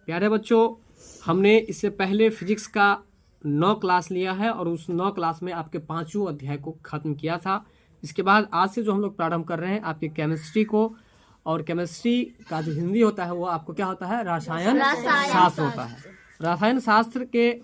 प्यारे बच्चों, हमने इससे पहले फिजिक्स का 9 क्लास लिया है और उस 9 क्लास में आपके 5वां अध्याय को खत्म किया था। इसके बाद आज से जो हम लोग प्रारंभ कर रहे हैं आपके केमिस्ट्री को, और केमिस्ट्री का जो हिंदी होता है वो आपको क्या होता है, रसायन शास्त्र होता है। रसायन शास्त्र के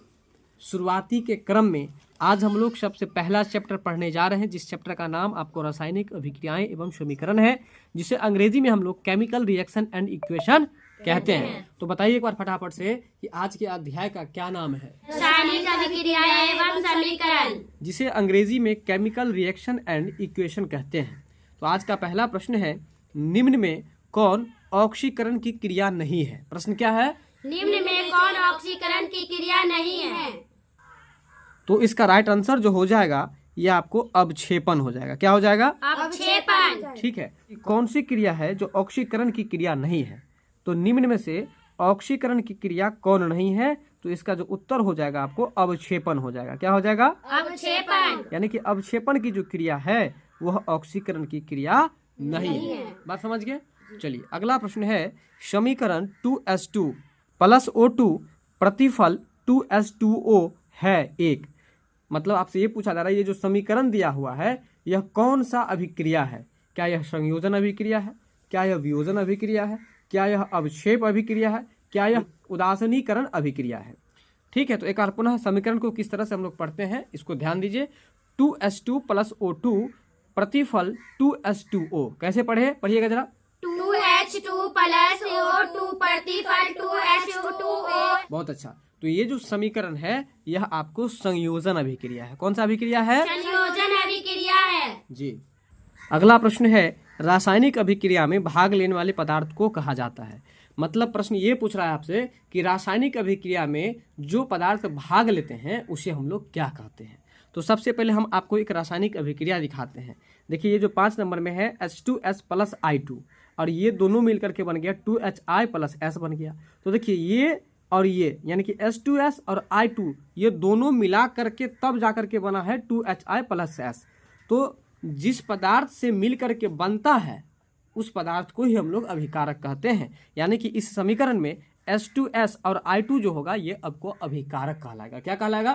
शुरुआती के क्रम में आज हम लोग सबसे पहला चैप्टर पढ़ने जा रहे हैं, जिस चैप्टर का नाम आपको रासायनिक अभिक्रियाएं एवं समीकरण है, जिसे अंग्रेजी में हम लोग केमिकल रिएक्शन एंड इक्वेशन कहते हैं। तो बताइए एक बार फटाफट से कि आज के अध्याय का क्या नाम है? रासायनिक अभिक्रियाएं एवं समीकरण, जिसे अंग्रेजी में केमिकल रिएक्शन एंड इक्वेशन कहते हैं। तो आज का पहला प्रश्न है, निम्न में कौन ऑक्सीकरण की क्रिया नहीं है? प्रश्न क्या है? निम्न में कौन ऑक्सीकरण की क्रिया नहीं है? तो इसका राइट आंसर जो हो जाएगा ये आपको अवक्षेपण हो जाएगा। क्या हो जाएगा? अवक्षेपण। ठीक है। कौन सी क्रिया है जो ऑक्सीकरण की क्रिया नहीं है? तो निम्न में से ऑक्सीकरण की क्रिया कौन नहीं है? तो इसका जो उत्तर हो जाएगा आपको अवक्षेपण हो जाएगा। क्या हो जाएगा? अवक्षेपण। यानी कि अवक्षेपण की जो क्रिया है वह ऑक्सीकरण की क्रिया नहीं है। बात समझ गए? चलिए अगला प्रश्न है, समीकरण 2H2 + O2 प्रतिफल 2H2O है एक। मतलब आपसे ये पूछा जा रहा है, ये जो समीकरण दिया हुआ है यह कौन सा अभिक्रिया है? क्या यह संयोजन अभिक्रिया है? क्या यह वियोजन अभिक्रिया है? क्या यह अवक्षेप अभिक्रिया है? क्या यह उदासीनीकरण अभिक्रिया है? ठीक है, तो एक बार पुनः समीकरण को किस तरह से हम लोग पढ़ते हैं इसको ध्यान दीजिए। 2H2 + O2 प्रतिफल 2H2O। कैसे पढ़े? पढ़िएगा जरा। 2H2 + O2 प्रतिफल 2H2O। बहुत अच्छा। तो ये जो समीकरण है यह आपको संयोजन अभिक्रिया है। कौन सा अभिक्रिया है? संयोजन अभिक्रिया है जी। अगला प्रश्न है, रासायनिक अभिक्रिया में भाग लेने वाले पदार्थ को कहा जाता है। मतलब प्रश्न ये पूछ रहा है आपसे कि रासायनिक अभिक्रिया में जो पदार्थ भाग लेते हैं उसे हम लोग क्या कहते हैं। तो सबसे पहले हम आपको एक रासायनिक अभिक्रिया दिखाते हैं। देखिए ये जो 5 नंबर में है H2S + I2, और ये दोनों मिलकर के बन गया 2HI + S बन गया। तो देखिए ये और ये यानी कि H2S और I2 ये दोनों मिला करके तब जाकर के बना है 2HI + S। तो जिस पदार्थ से मिल करके बनता है उस पदार्थ को ही हम लोग अभिकारक कहते हैं। यानी कि इस समीकरण में H2S और I2 जो होगा ये आपको अभिकारक कहलाएगा। क्या कहलाएगा?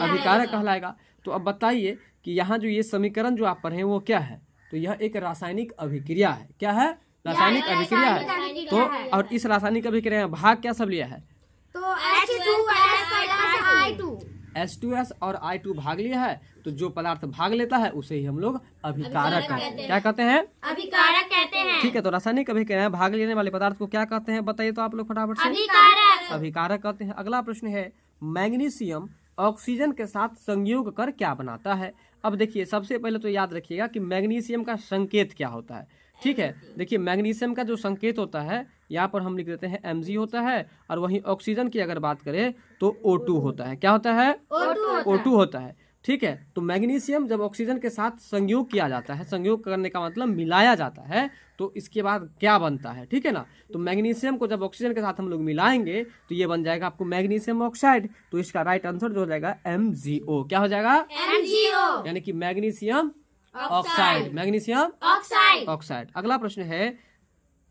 अभिकारक कहलाएगा। तो अब बताइए कि यहाँ जो ये समीकरण जो आप पढ़े वो क्या है? तो यह एक रासायनिक अभिक्रिया है। क्या है? रासायनिक अभिक्रिया है। तो और इस रासायनिक अभिक्रिया में भाग क्या सब लिया है? तो H2S + I2। H2S और I2 भाग लिया है। तो जो पदार्थ भाग लेता है उसे ही हम लोग अभिकारक कहते हैं। क्या कहते हैं? अभिकारक कहते हैं। ठीक है। तो रासायनिक अभिक्रिया भाग लेने वाले पदार्थ को क्या कहते हैं बताइए तो आप लोग फटाफट से। अभिकारक। अभिकारक कहते हैं। अगला प्रश्न है, मैग्नीशियम ऑक्सीजन के साथ संयोग कर क्या बनाता है? अब देखिए सबसे पहले तो याद रखिएगा कि मैग्नीशियम का संकेत क्या होता है। ठीक है, देखिए मैग्नीशियम का जो संकेत होता है यहाँ पर हम लिख देते हैं Mg होता है, और वहीं ऑक्सीजन की अगर बात करें तो O2 होता है। क्या होता है? O2 होता है। ठीक है, तो मैग्नीशियम जब ऑक्सीजन के साथ संयोग किया जाता है, संयोग करने का मतलब मिलाया जाता है, तो इसके बाद क्या बनता है? ठीक है ना। तो मैग्नीशियम को जब ऑक्सीजन के साथ हम लोग मिलाएंगे तो ये बन जाएगा आपको मैग्नीशियम ऑक्साइड। तो इसका राइट आंसर जो हो जाएगा MgO। क्या हो जाएगा? MgO यानी कि मैग्नीशियम ऑक्साइड। Magnesium oxide. अगला प्रश्न है,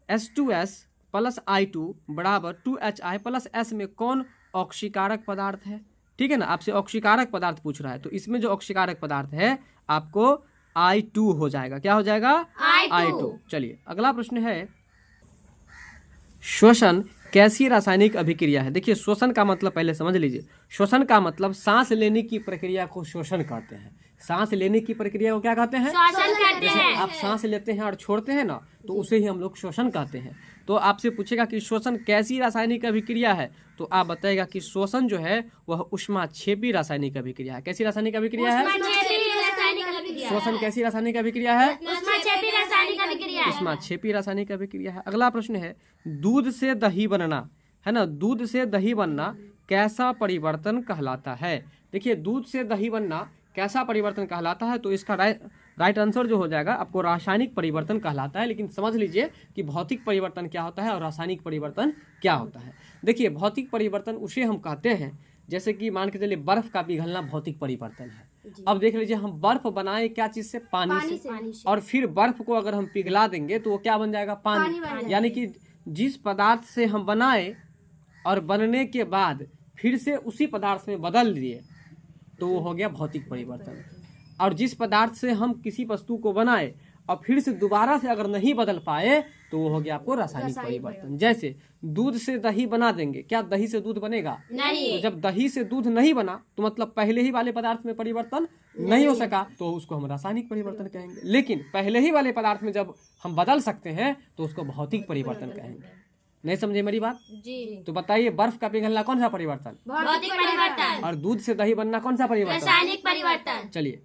H2S + I2 = 2HI + S में कौन ऑक्सीकारक पदार्थ है? ठीक है ना, आपसे ऑक्सीकारक पदार्थ पूछ रहा है। तो इसमें जो ऑक्सीकारक पदार्थ है आपको I2 हो जाएगा। क्या हो जाएगा? I2। चलिए अगला प्रश्न है, श्वसन कैसी रासायनिक अभिक्रिया है? देखिए श्वसन का मतलब पहले समझ लीजिए। श्वसन का मतलब सांस लेने की प्रक्रिया को श्वसन कहते हैं। सांस लेने की प्रक्रिया को क्या कहते हैं? श्वसन कहते जैसे हैं। आप सांस लेते हैं और छोड़ते हैं ना, तो उसे ही हम लोग श्वसन कहते हैं। तो आपसे पूछेगा कि श्वसन कैसी रासायनिक अभिक्रिया है, तो आप बताएगा कि श्वसन जो है वह ऊष्माक्षेपी रासायनिक अभिक्रिया है। कैसी रासायनिक अभिक्रिया है? श्वसन कैसी रासायनिक अभिक्रिया है? ऊष्माक्षेपी रासायनिक अभिक्रिया है। ऊष्माक्षेपी रासायनिक अभिक्रिया है। अगला प्रश्न है, दूध से दही बनना है ना, दूध से दही बनना कैसा परिवर्तन कहलाता है? देखिए दूध से दही बनना कैसा परिवर्तन कहलाता है? तो इसका राइट आंसर जो हो जाएगा आपको रासायनिक परिवर्तन कहलाता है। लेकिन समझ लीजिए कि भौतिक परिवर्तन क्या होता है और रासायनिक परिवर्तन क्या होता है। देखिए भौतिक परिवर्तन उसे हम कहते हैं जैसे कि मान के चलिए बर्फ का पिघलना भौतिक परिवर्तन है। अब देख लीजिए हम बर्फ बनाए क्या चीज से? पानी से। और फिर बर्फ को अगर हम पिघला देंगे तो वो क्या बन जाएगा? पानी। यानी कि जिस पदार्थ से हम बनाए और बनने के बाद फिर से उसी पदार्थ में बदल दिए तो वो हो गया भौतिक परिवर्तन। और जिस पदार्थ से हम किसी वस्तु को बनाए और फिर से दोबारा से अगर नहीं बदल पाए तो वो हो गया आपको रासायनिक परिवर्तन। जैसे दूध से दही बना देंगे, क्या दही से दूध बनेगा? नहीं। तो जब दही से दूध नहीं बना तो मतलब पहले ही वाले पदार्थ में परिवर्तन नहीं हो सका, तो उसको हम रासायनिक परिवर्तन कहेंगे। लेकिन पहले ही वाले पदार्थ में जब हम बदल सकते हैं तो उसको भौतिक परिवर्तन कहेंगे। नहीं समझे मेरी बात? जी। तो बताइए, बर्फ का पिघलना कौन सा परिवर्तन? भौतिक परिवर्तन। और दूध से दही बनना कौन सा परिवर्तन? रासायनिक परिवर्तन। चलिए,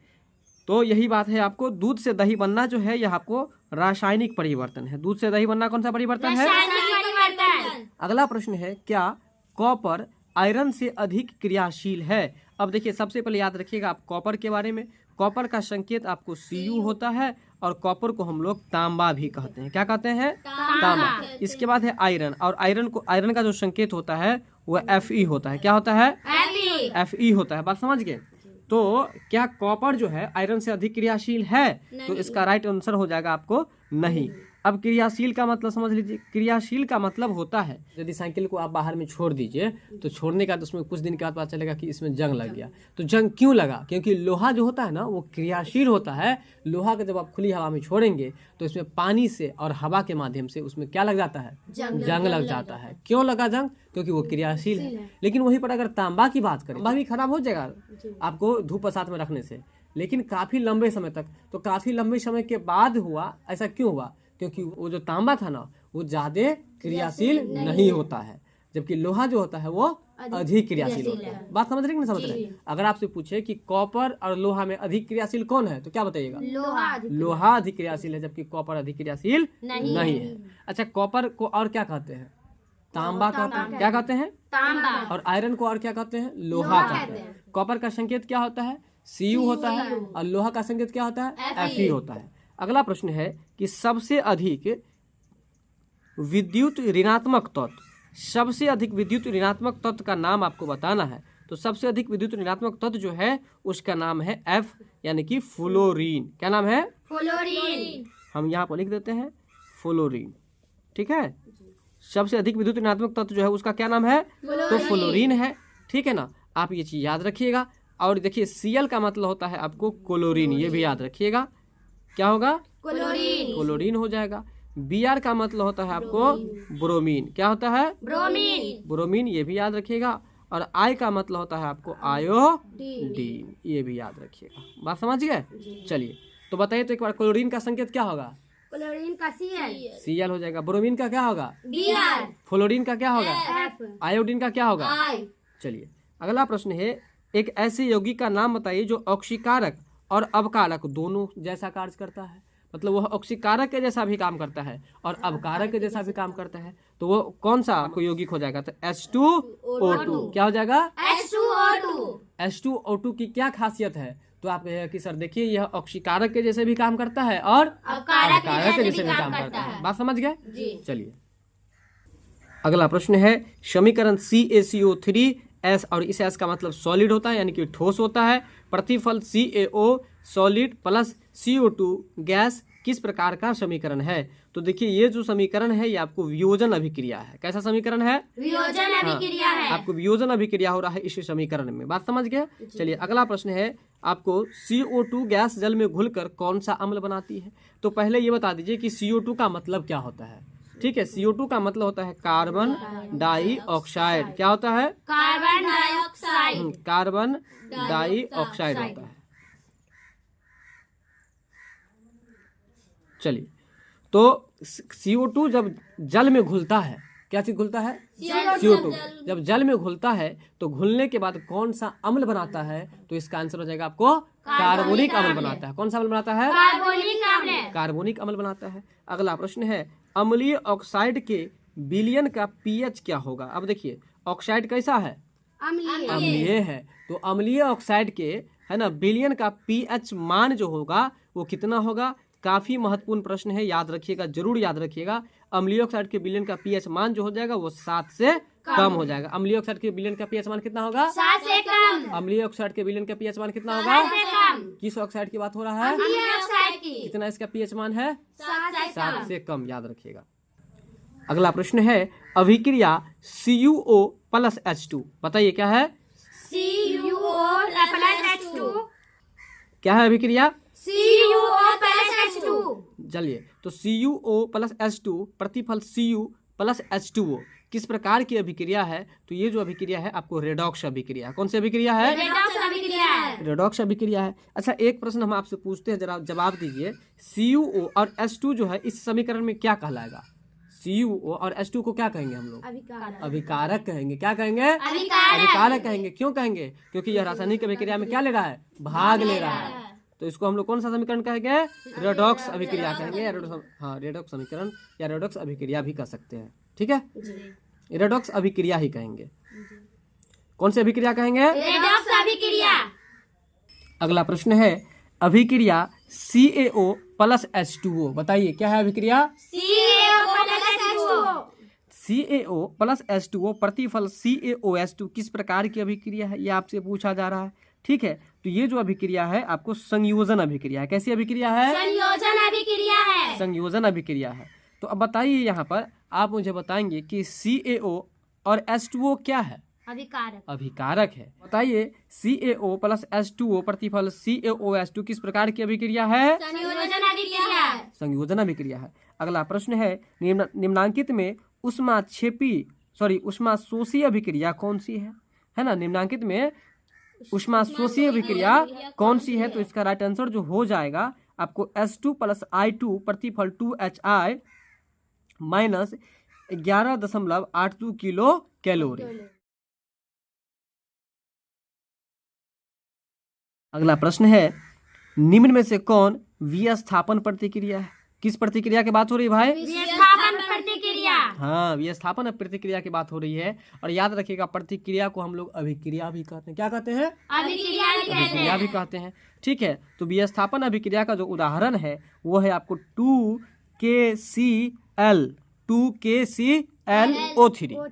तो यही बात है, आपको दूध से दही बनना जो है यह आपको रासायनिक परिवर्तन है। दूध से दही बनना कौन सा परिवर्तन है? रासायनिक परिवर्तन। अगला प्रश्न है, क्या कॉपर आयरन से अधिक क्रियाशील है? अब देखिए, सबसे पहले याद रखिएगा आप कॉपर के बारे में। कॉपर का संकेत आपको Cu होता है और कॉपर को हम लोग तांबा भी कहते हैं। क्या कहते हैं? तांबा। इसके बाद है आयरन, और आयरन का जो संकेत होता है वह Fe होता है। क्या होता है? Fe होता है। बात समझ गए? तो क्या कॉपर जो है आयरन से अधिक क्रियाशील है? तो इसका राइट आंसर हो जाएगा आपको नहीं। अब क्रियाशील का मतलब समझ लीजिए। क्रियाशील का मतलब होता है, यदि साइकिल को आप बाहर में छोड़ दीजिए तो छोड़ने का तो उसमें कुछ दिन के बाद पता चलेगा कि इसमें जंग लग गया। तो जंग क्यों लगा? क्योंकि लोहा जो होता है ना वो क्रियाशील होता है। लोहा को जब आप खुली हवा में छोड़ेंगे तो इसमें पानी से और हवा के माध्यम से उसमें क्या लग जाता है? जंग लग जाता है। क्यों लगा जंग? क्योंकि वो क्रियाशील है। लेकिन वहीं पर अगर तांबा की बात करें, तांबा भी खराब हो जाएगा आपको धूप बरसात में रखने से, लेकिन काफी लंबे समय तक। तो काफी लंबे समय के बाद हुआ, ऐसा क्यों हुआ? क्योंकि वो जो तांबा था ना वो ज्यादा क्रियाशील नहीं होता है, जबकि लोहा जो होता है वो अधिक क्रियाशील होता है। बात समझ रहे कि नहीं समझ रहे? अगर आपसे पूछे कि कॉपर और लोहा में अधिक क्रियाशील कौन है तो क्या बताइएगा? लोहा अधिक क्रियाशील है, जबकि कॉपर अधिक क्रियाशील नहीं है। अच्छा, कॉपर को और क्या कहते हैं? तांबा कहते हैं। क्या कहते हैं? तांबा। और आयरन को और क्या कहते हैं? लोहा कहते हैं। कॉपर का संकेत क्या होता है? Cu होता है, और लोहा का संकेत क्या होता है? Fe होता है। अगला प्रश्न है कि सबसे अधिक विद्युत ऋणात्मक तत्व, सबसे अधिक विद्युत ऋणात्मक तत्व का नाम आपको बताना है। तो सबसे अधिक विद्युत ऋणात्मक तत्व जो है उसका नाम है F, यानी कि फ्लोरीन। क्या नाम है? फ्लोरीन। हम यहाँ पर लिख देते हैं फ्लोरीन, ठीक है। सबसे अधिक विद्युत ऋणात्मक तत्व जो है उसका क्या नाम है? तो फ्लोरीन है, ठीक है ना। आप ये चीज याद रखिएगा। और देखिए, Cl का मतलब होता है आपको क्लोरीन, ये भी याद रखिएगा। क्या होगा? क्लोरीन। क्लोरीन हो जाएगा। Br का मतलब होता है आपको ब्रोमीन। क्या होता है? ब्रोमीन। ब्रोमीन, ये भी याद रखिएगा। और I का मतलब होता है आपको आयोडीन, ये भी याद रखिएगा। बात समझ गए? चलिए, तो बताइए तो एक बार, क्लोरीन का संकेत क्या होगा? क्लोरीन का Cl हो जाएगा। ब्रोमीन का क्या होगा? Br। फ्लोरीन का क्या होगा? F। आयोडीन का क्या होगा? I। चलिए, अगला प्रश्न है, एक ऐसे यौगिक का नाम बताइए जो ऑक्सीकारक और अवकारक दोनों जैसा कार्य करता है। मतलब वह ऑक्सीकारक के जैसा भी काम करता है और अवकारक के जैसा भी काम करता है। तो वो कौन सा यौगिक हो जाएगा? तो H2O2। क्या हो जाएगा? H2O2। H2O2 की क्या खासियत है? तो आप कहेगा कि सर देखिए, यह ऑक्सीकारक के जैसे भी काम करता है और अवकारक के जैसे भी काम करता है। बात समझ गए? चलिए, अगला प्रश्न है, समीकरण CaCO3S, और इस S का मतलब सॉलिड होता है, यानी कि ठोस होता है। प्रतिफल CaO solid plus CO2 gas किस प्रकार का समीकरण है? तो देखिए, ये जो समीकरण है ये आपको वियोजन अभिक्रिया है। कैसा समीकरण है? वियोजन अभिक्रिया है। आपको वियोजन अभिक्रिया हो रहा है इस समीकरण में। बात समझ गए? चलिए, अगला प्रश्न है, आपको CO2 गैस जल में घुलकर कौन सा अम्ल बनाती है? तो पहले ये बता दीजिए कि CO2 का मतलब क्या होता है। ठीक है, CO2 का मतलब होता है कार्बन डाइऑक्साइड। क्या होता है? Carbon dioxide. कार्बन डाइऑक्साइड होता है। चलिए, तो CO2 जब जल में घुलता है, क्या चीज घुलता है? CO2 जब जल में घुलता है तो घुलने के बाद कौन सा अम्ल बनाता है? तो इसका आंसर हो जाएगा आपको कार्बोनिक अम्ल बनाता है। कौन सा अम्ल बनाता है? कार्बोनिक अम्ल। कार्बोनिक अम्ल बनाता है। अगला प्रश्न है, अम्लीय ऑक्साइड के विलयन का pH क्या होगा? अब देखिए, ऑक्साइड कैसा है? अम्लीय है। तो अम्लीय ऑक्साइड के, है ना, विलयन का pH मान जो होगा वो कितना होगा? काफी महत्वपूर्ण प्रश्न है, याद रखिएगा, जरूर याद रखिएगा। अम्लीय ऑक्साइड के विलयन का pH मान जो हो जाएगा वो 7 से कम हो जाएगा। अम्लीय ऑक्साइड के विलयन का pH मान कितना होगा? 7 से कम। अम्लीय ऑक्साइड के विलयन का pH मान कितना होगा? 7 से कम। किस ऑक्साइड की बात हो रहा है? अम्लीय ऑक्साइड की। कितना इसका pH मान है? 7 से 7 से कम, याद रखिएगा। अगला प्रश्न है अभिक्रिया CuO प्लस H2, बताइए क्या है? CuO plus H2। क्या है अभिक्रिया? CuO plus H2। चलिए, तो CuO प्लस H2 प्रतिफल Cu प्लस H2O किस प्रकार की अभिक्रिया है? तो ये जो अभिक्रिया है आपको रेडॉक्स अभिक्रिया। कौन सी अभिक्रिया है? रेडॉक्स अभिक्रिया है। रेडॉक्स अभिक्रिया है। अच्छा, एक प्रश्न हम आपसे पूछते हैं, जरा जवाब दीजिए। CuO और H2 जो है इस समीकरण में क्या कहलाएगा? CuO और H2 को क्या कहेंगे हम लोग? अभिकारक कहेंगे। क्या कहेंगे? अभिकारक कहेंगे। क्यों कहेंगे? क्योंकि यह रासायनिक अभिक्रिया में क्या ले रहा है? भाग ले रहा है। तो इसको हम लोग कौन सा समीकरण कहेंगे? रेडॉक्स अभिक्रिया कहेंगे, या रेडॉक्स समीकरण या रेडॉक्स अभिक्रिया भी कह सकते हैं। ठीक है, रेडॉक्स अभिक्रिया ही कहेंगे। कौन सी अभिक्रिया कहेंगे? रेडॉक्स अभिक्रिया। अगला प्रश्न है अभिक्रिया CaO प्लस H2O, बताइए क्या है अभिक्रिया? CaO plus H2O। CaO plus H2O प्रतिफल CaOH2 किस प्रकार की अभिक्रिया है? ये आपसे पूछा जा रहा है। ठीक है, तो ये जो अभिक्रिया है आपको संयोजन अभिक्रिया है। कैसी अभिक्रिया है? संयोजन अभिक्रिया है। संयोजन अभिक्रिया है। तो अब बताइए, यहाँ पर आप मुझे बताएंगे कि CaO और H2O क्या है? अभिकारक। अभिकारक है। बताइए CaO प्लस H2O प्रतिफल CaOH2 किस प्रकार की अभिक्रिया है? संयोजन अभिक्रिया है। संयोजन अभिक्रिया है। अगला प्रश्न है निम्नांकित में ऊष्मा शोषी अभिक्रिया कौन सी है ना? निम्नांकित में ऊष्मा शोषी अभिक्रिया कौन सी है? तो इसका राइट आंसर जो हो जाएगा आपको H2 प्लस I2 प्रतिफल 2HI माइनस 11.82 किलो कैलोरी। अगला प्रश्न है निम्न में से कौन विस्थापन प्रतिक्रिया है? किस प्रतिक्रिया की बात हो रही है भाई? विस्थापन प्रतिक्रिया। हाँ, विस्थापन प्रतिक्रिया की बात हो रही है। और याद रखिएगा प्रतिक्रिया को हम लोग अभिक्रिया भी कहते हैं। क्या कहते हैं? अभिक्रिया भी कहते हैं। ठीक है, तो विस्थापन अभिक्रिया का जो उदाहरण है वो है आपको 2KClO3।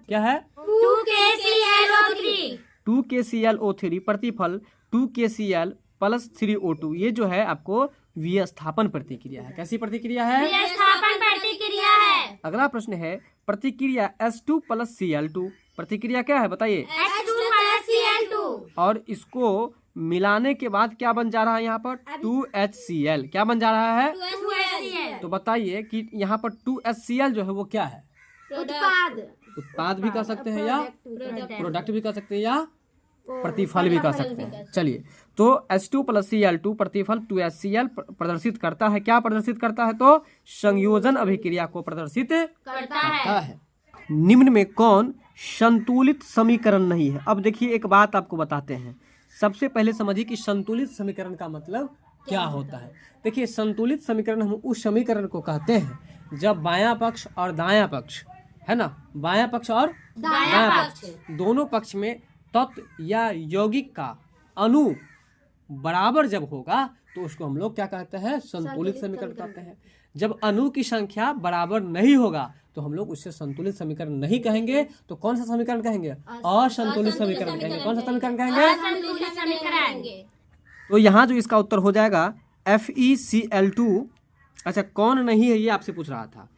क्या है? 2KClO3। 2KClO3 प्रतिफल 2KCl प्लस 3O2, ये जो है आपको विस्थापन प्रतिक्रिया है। कैसी प्रतिक्रिया है? विस्थापन प्रतिक्रिया है। अगला प्रश्न है प्रतिक्रिया H2 प्लस Cl2, प्रतिक्रिया क्या है बताइए? H2 plus Cl2। और इसको मिलाने के बाद क्या बन जा रहा है? यहाँ पर 2HCl। क्या बन जा रहा है? 2HCl। तो बताइए कि यहाँ पर 2HCl जो है वो क्या है? उत्पाद भी कह सकते हैं, या प्रोडक्ट भी कह सकते हैं, या प्रतिफल भी कह सकते हैं। चलिए, तो H2 प्लस Cl2 प्रतिफल 2HCl प्रदर्शित करता है। क्या प्रदर्शित करता है? तो संयोजन अभिक्रिया को प्रदर्शित करता है। निम्न में कौन संतुलित समीकरण नहीं है? अब देखिए, एक बात आपको बताते हैं। सबसे पहले समझिए कि संतुलित समीकरण का मतलब क्या होता है। देखिए, संतुलित समीकरण हम उस समीकरण को कहते हैं जब बायां पक्ष और दायां पक्ष है ना, बायां पक्ष और दायां पक्ष दोनों पक्ष में तत्व या यौगिक का अणु बराबर जब होगा तो उसको हम लोग क्या कहते हैं? संतुलित समीकरण कहते हैं। जब अणु की संख्या बराबर नहीं होगा तो हम लोग उससे संतुलित समीकरण नहीं कहेंगे। तो कौन सा समीकरण कहेंगे? असंतुलित समीकरण कहेंगे। कौन सा समीकरण कहेंगे? असंतुलित समीकरण। तो यहाँ जो इसका उत्तर हो जाएगा FeCl2। अच्छा, कौन नहीं है ये आपसे पूछ रहा था।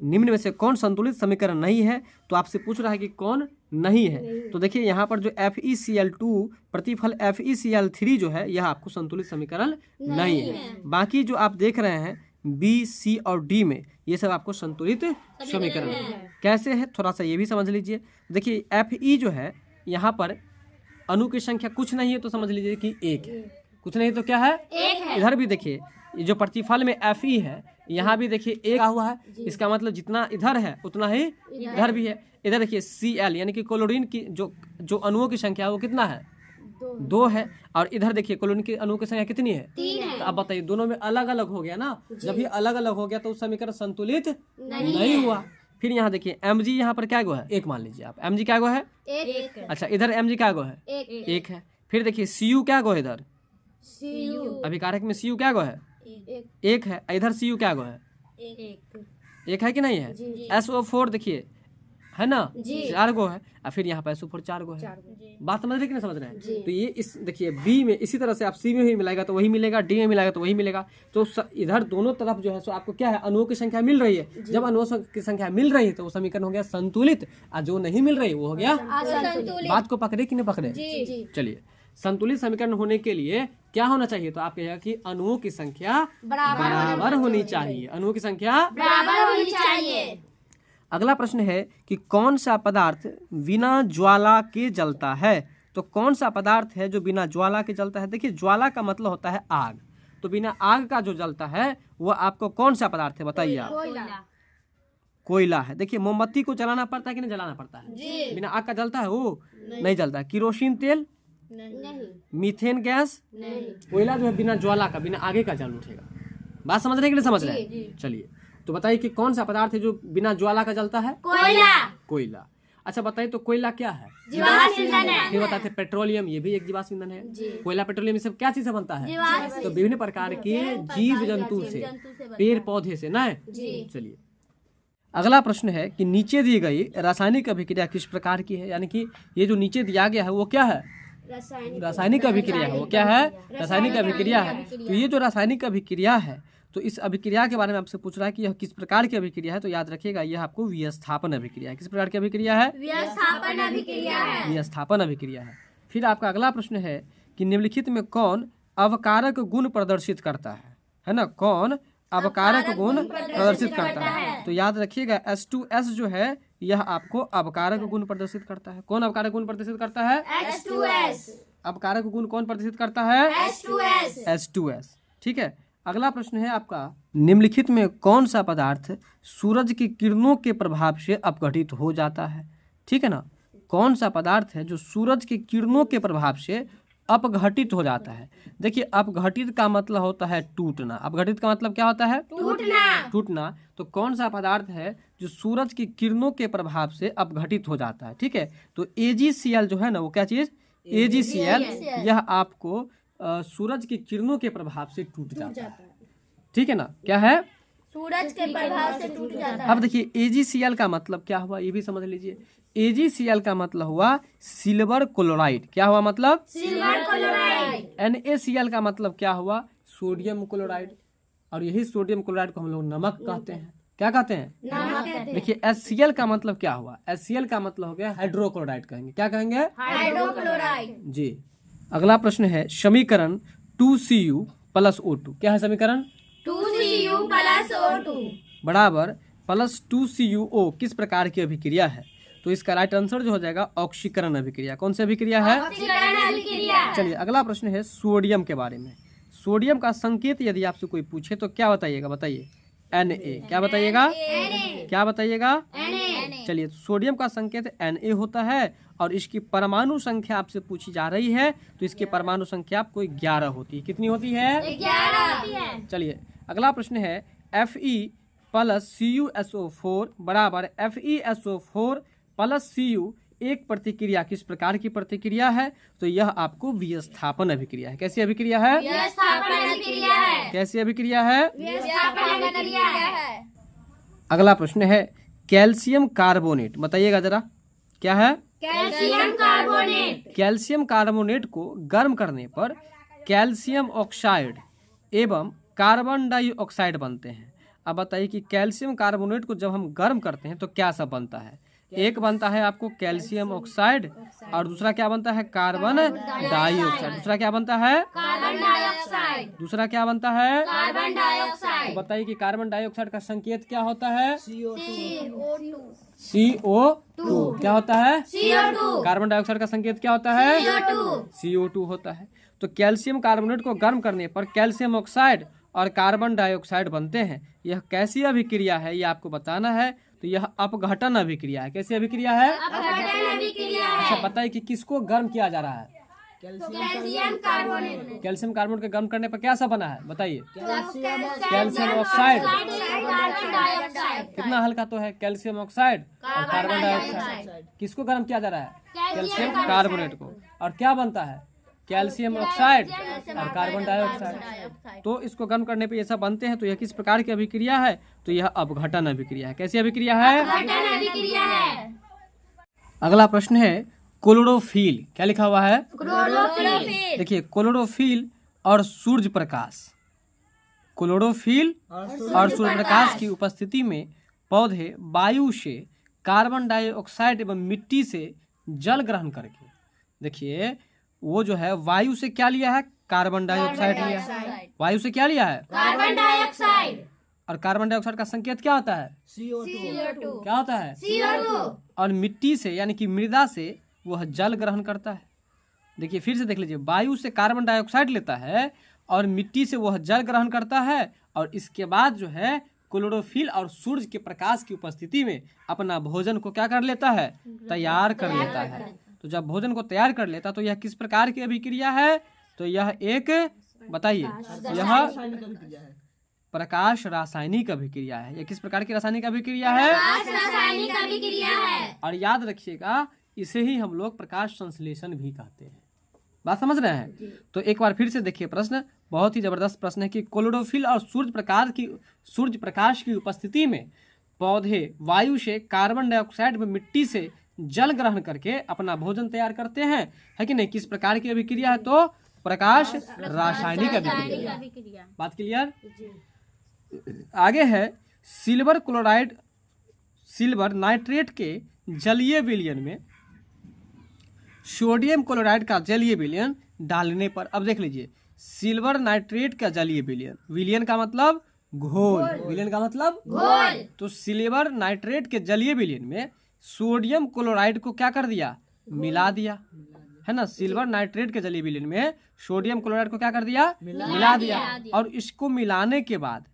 निम्न में से कौन संतुलित समीकरण नहीं है? तो आपसे पूछ रहा है कि कौन नहीं है। तो देखिए, यहाँ पर जो FeCl2 प्रतिफल FeCl3 जो है यह आपको संतुलित समीकरण नहीं है। बाकी जो आप देख रहे हैं B, C और D में, ये सब आपको संतुलित समीकरण है। कैसे है थोड़ा सा ये भी समझ लीजिए। देखिए, Fe जो है यहाँ पर अणु की संख्या कुछ नहीं है तो समझ लीजिए कि 1 है। कुछ नहीं तो क्या है? 1 है। इधर भी देखिए, ये जो प्रतिफल में Fe है यहाँ भी देखिए 1 हुआ है। इसका मतलब जितना इधर है उतना ही इधर भी है। इधर देखिए Cl यानी कि क्लोरीन की जो अणुओं की संख्या वो कितना है? 2 है। और इधर देखिए क्लोरीन की अणुओं की संख्या कितनी है? 3 है। तो अब बताइए, दोनों में अलग अलग हो गया ना। जब ये अलग अलग हो गया तो समीकरण संतुलित नहीं हुआ। फिर यहाँ देखिए Mg यहाँ पर क्या गो है? 1 मान लीजिए आप। Mg क्या गो है? 1। अच्छा, इधर Mg क्या गो है? 1 है। फिर देखिए Cu क्या गो है? इधर अभिकारक में Cu क्या गो है? 1 है। इधर Cu क्या गो है? 1 है कि नहीं है? SO4 देखिए है ना, जी। 4 गो है, और फिर यहाँ पे SO4 4 गो है। बात समझ रहे कि नहीं समझ रहे हैं? तो ये इस देखिए बी में इसी तरह से आप सी में भी मिलाएगा तो वही मिलेगा, डी में मिलाएगा तो वही मिलेगा। तो इधर दोनों तरफ जो है सो आपको क्या है, अणुओं की संख्या मिल रही है। जब अणुओं की संख्या मिल रही है तो वो समीकरण हो गया संतुलित, और जो नहीं मिल रही वो हो गया असंतुलित। बात को पकड़े कि नहीं पकड़े? चलिए, संतुलित समीकरण होने के लिए क्या होना चाहिए? तो आप कहेगा कि अणुओं की संख्या बराबर होनी चाहिए, अणुओं की संख्या बराबर होनी चाहिए। अगला प्रश्न है कि कौन सा पदार्थ बिना ज्वाला के जलता है? तो कौन सा पदार्थ है जो बिना ज्वाला के जलता है? देखिए ज्वाला का मतलब होता है आग, तो बिना आग का जो जलता है वो आपको कौन सा पदार्थ है बताइए आप? कोयला है। देखिए मोमबत्ती को जलाना पड़ता है कि नहीं जलाना पड़ता है? बिना आग का जलता है वो? नहीं जलता है। किरोसिन तेल, मीथेन गैस, कोयला जो है बिना ज्वाला का, बिना आगे का जल उठेगा। बात समझ रहे कि नहीं समझ रहे? चलिए तो बताइए कि कौन सा पदार्थ है जो बिना ज्वाला का जलता है? कोयला। कोयला। अच्छा बताइए तो कोयला क्या है? जीवाश्म ईंधन है। फिर बताते हैं पेट्रोलियम, ये भी एक जीवाश्म ईंधन है। कोयला पेट्रोलियम ये सब क्या चीज से बनता है? जीवाश्म। तो विभिन्न प्रकार के जीव जंतु से, पेड़ पौधे से ना। चलिए अगला प्रश्न है कि नीचे दी गई रासायनिक अभिक्रिया किस प्रकार की है? यानी कि ये जो नीचे दिया गया है वो क्या है? रासायनिक अभिक्रिया है। वो क्या है? रासायनिक अभिक्रिया है। तो ये जो रासायनिक अभिक्रिया है तो इस अभिक्रिया के बारे में आपसे पूछ रहा है कि यह किस प्रकार की अभिक्रिया है। तो याद रखिएगा यह आपको विस्थापन अभिक्रिया है। किस प्रकार की अभिक्रिया है? विस्थापन अभिक्रिया है। विस्थापन अभिक्रिया है। फिर आपका अगला प्रश्न है कि निम्नलिखित में कौन अवकारक गुण प्रदर्शित करता है ना? कौन अवकारक गुण प्रदर्शित करता है? तो याद रखिएगा H2S जो है यह आपको अवकारक गुण प्रदर्शित करता है। कौन अवकारक गुण प्रदर्शित करता है? H2S। अवकारक गुण कौन प्रदर्शित करता है? H2S। H2S। ठीक है। अगला प्रश्न है आपका निम्नलिखित में कौन सा पदार्थ सूरज की किरणों के प्रभाव से अपघटित हो जाता है? ठीक है ना, कौन सा पदार्थ है जो सूरज की किरणों के प्रभाव से अपघटित हो जाता है? देखिए अपघटित का मतलब होता है टूटना। अपघटित का मतलब क्या होता है? टूटना। तो कौन सा पदार्थ है जो सूरज की किरणों के प्रभाव से अपघटित हो जाता है? ठीक है, तो AgCl जो है ना वो क्या चीज? AgCl। यह आपको सूरज की किरणों के प्रभाव से टूट जाता है। ठीक है ना, क्या है? सूरज के प्रभाव से टूट जाता है। अब देखिए AgCl का मतलब क्या हुआ ये भी समझ लीजिए। AgCl का मतलब हुआ सिल्वर क्लोराइड। क्या हुआ मतलब? Silver chloride. NaCl का मतलब क्या हुआ? Sodium chloride. और यही सोडियम क्लोराइड को हम लोग नमक कहते हैं। क्या कहते हैं? नमक कहते हैं। देखिए HCl का मतलब क्या हुआ? HCl का मतलब हो गया हाइड्रोक्लोराइड कहेंगे। क्या कहेंगे? हाइड्रोक्लोराइड। जी। अगला प्रश्न है समीकरण 2Cu + O2। क्या है समीकरण? 2Cu + O2 बराबर +2CuO किस प्रकार की अभिक्रिया है? तो इसका राइट आंसर जो हो जाएगा ऑक्सीकरण अभिक्रिया। कौन सी अभिक्रिया है? ऑक्सीकरण अभिक्रिया। चलिए अगला प्रश्न है सोडियम के बारे में। सोडियम का संकेत यदि आपसे कोई पूछे तो क्या बताइएगा? बताइए Na। क्या बताइएगा? क्या बताइएगा? चलिए सोडियम का संकेत Na होता है और इसकी परमाणु संख्या आपसे पूछी जा रही है तो इसकी परमाणु संख्या आपको 11 होती है। कितनी होती है? 11 होती है। चलिए अगला प्रश्न है Fe + CuSO4 बराबर FeSO4 + Cu एक प्रतिक्रिया किस प्रकार की प्रतिक्रिया है? तो यह आपको विस्थापन अभिक्रिया है। कैसी अभिक्रिया है? विस्थापन अभिक्रिया है। कैसी अभिक्रिया है? विस्थापन अभिक्रिया है। अगला प्रश्न है कैल्शियम कार्बोनेट। बताइएगा जरा क्या है? Calcium carbonate. कैल्शियम कार्बोनेट को गर्म करने पर कैल्शियम ऑक्साइड एवं कार्बन डाइऑक्साइड बनते हैं। अब बताइए कि कैल्शियम कार्बोनेट को जब हम गर्म करते हैं तो क्या सब बनता है? एक बनता है आपको कैल्शियम ऑक्साइड और दूसरा क्या बनता है? Carbon dioxide. दूसरा क्या बनता है? Carbon dioxide. दूसरा क्या बनता है? Carbon dioxide. तो बताइए कि कार्बन डाइऑक्साइड का संकेत क्या होता है? CO2। CO2। क्या होता है? CO2। कार्बन डाइऑक्साइड का संकेत क्या होता है? CO2। CO2 होता है। तो कैल्शियम कार्बोनेट को गर्म करने पर कैल्शियम ऑक्साइड और कार्बन डाइऑक्साइड बनते हैं। यह कैसी अभिक्रिया है ये आपको बताना है। तो यह अपघटन अभिक्रिया है। कैसी अभिक्रिया है? अपघटन अभिक्रिया है। अच्छा बताइए कि किसको गर्म किया जा रहा है? Calcium carbonate. कैल्शियम कार्बोनेट के गर्म करने पर क्या सब बना है? बताइए। Calcium oxide. Carbon dioxide. कितना हल्का तो है कैल्शियम ऑक्साइड और कार्बन डाइऑक्साइड। किसको गर्म किया जा रहा है? कैल्शियम कार्बोनेट को। और क्या बनता है? कैल्शियम ऑक्साइड और कार्बन डाइऑक्साइड। तो इसको गर्म करने पे ये सब बनते हैं। तो यह किस प्रकार की अभिक्रिया है? तो यह अपघटन अभिक्रिया है। कैसी अभिक्रिया है? अपघटन अभिक्रिया है। अगला प्रश्न है क्लोरोफिल। क्या लिखा हुआ है? क्लोरोफिल। देखिए क्लोरोफिल और सूर्य प्रकाश, क्लोरोफिल और सूर्य प्रकाश की उपस्थिति में पौधे वायु से कार्बन डाइऑक्साइड एवं मिट्टी से जल ग्रहण करके, देखिए वो जो है वायु से क्या लिया है? कार्बन डाइऑक्साइड लिया है। वायु से क्या लिया है? Carbon dioxide. और कार्बन डाइऑक्साइड का संकेत क्या होता है? CO2। क्या होता है? CO2। और मिट्टी से यानी कि मृदा से वह जल ग्रहण करता है। देखिए फिर से देख लीजिए, वायु से कार्बन डाइऑक्साइड लेता है और मिट्टी से वह जल ग्रहण करता है, और इसके बाद जो है क्लोरोफिल और सूर्य के प्रकाश की उपस्थिति में अपना भोजन को क्या कर लेता है? तैयार कर लेता है। तो जब भोजन को तैयार कर लेता तो यह किस प्रकार की अभिक्रिया है? तो यह एक, बताइए, यह प्रकाश रासायनिक अभिक्रिया है। यह किस प्रकार की रासायनिक अभिक्रिया है? रासायनिक अभिक्रिया है। और याद रखिएगा, इसे ही हम लोग प्रकाश संश्लेषण भी कहते हैं। बात समझ रहे हैं? तो एक बार फिर से देखिए, प्रश्न बहुत ही जबरदस्त प्रश्न है कि क्लोरोफिल और सूर्य प्रकाश की उपस्थिति में पौधे वायु से कार्बन डाइऑक्साइड व मिट्टी से जल ग्रहण करके अपना भोजन तैयार करते हैं, है कि नहीं? किस प्रकार की अभिक्रिया है? तो प्रकाश रासायनिक अभिक्रिया। बात क्लियर? आगे है सिल्वर नाइट्रेट के जलीय विलयन में सोडियम क्लोराइड का जलीय विलयन डालने पर। अब देख लीजिए, सिल्वर नाइट्रेट का जलीय विलयन, विलयन का मतलब घोल, विलयन का मतलब घोल। तो सिल्वर नाइट्रेट के जलीय विलयन में सोडियम क्लोराइड को क्या कर दिया? मिला दिया, है ना? सिल्वर नाइट्रेट के जलीय विलयन में सोडियम क्लोराइड को क्या कर दिया? मिला दिया। और इसको मिलाने के बाद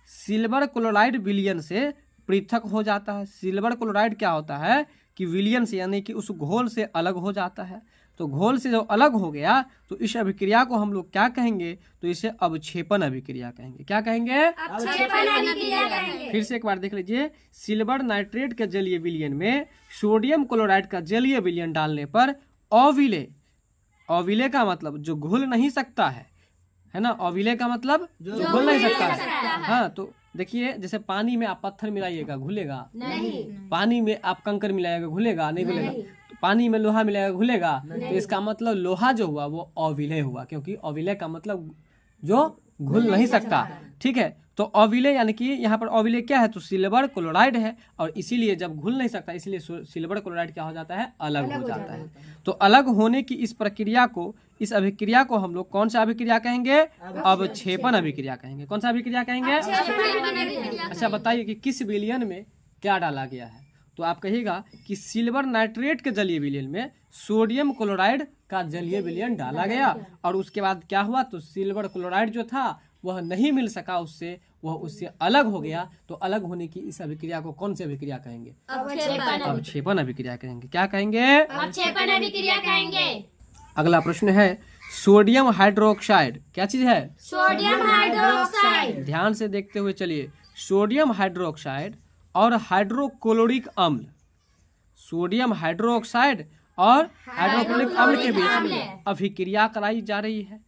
सिल्वर क्लोराइड विलयन से पृथक हो जाता है। सिल्वर क्लोराइड क्या होता है कि विलयन से यानी कि उस घोल से अलग हो जाता है। तो घोल से जो अलग हो गया तो इस अभिक्रिया को हम लोग क्या कहेंगे? तो इसे अवक्षेपण अभिक्रिया कहेंगे। क्या कहेंगे? अवक्षेपण अभिक्रिया कहेंगे। फिर से एक बार देख लीजिए, सिल्वर नाइट्रेट के जलीय विलयन में सोडियम क्लोराइड का जलीय विलयन डालने पर अविले का मतलब जो घुल नहीं सकता है ना? अविले का मतलब जो घुल नहीं सकता है। हाँ, तो देखिए जैसे पानी में आप पत्थर मिलाइएगा, घुलेगा नहीं। पानी में आप कंकर मिलाइएगा, घुलेगा नहीं? घुलेगा। तो पानी में लोहा मिलाएगा, घुलेगा? तो इसका मतलब लोहा जो हुआ वो अविलय हुआ, क्योंकि अविलय का मतलब जो घुल नहीं सकता। ठीक है, तो अविलय यानी कि यहाँ पर अविलय क्या है? तो सिल्वर क्लोराइड है, और इसीलिए जब घुल नहीं सकता इसलिए सिल्वर क्लोराइड क्या हो जाता है? अलग हो जाता है। तो अलग होने की इस प्रक्रिया को, इस अभिक्रिया को हम लोग कौन सा अभिक्रिया कहेंगे? अवक्षेपण अभिक्रिया कहेंगे। कौन सा अभिक्रिया कहेंगे? अच्छा बताइए कि किस विलयन में क्या डाला गया है? तो आप कहिएगा कि सिल्वर नाइट्रेट के जलीय विलयन में सोडियम क्लोराइड का जलीय विलयन डाला गया, और उसके बाद क्या हुआ? तो सिल्वर क्लोराइड जो था वह नहीं मिल सका उससे, वह उससे अलग हो गया। तो अलग होने की इस अभिक्रिया को कौन सी अभिक्रिया कहेंगे? अवक्षेपण अभिक्रिया कहेंगे। क्या कहेंगे? अवक्षेपण अभिक्रिया कहेंगे। अगला प्रश्न है सोडियम हाइड्रोक्साइड। क्या चीज है? Sodium hydroxide. ध्यान से देखते हुए चलिए, सोडियम हाइड्रोक्साइड और हाइड्रोक्लोरिक अम्ल, सोडियम हाइड्रोक्साइड और हाइड्रोक्लोरिक अम्ल के बीच अभिक्रिया कराई जा रही है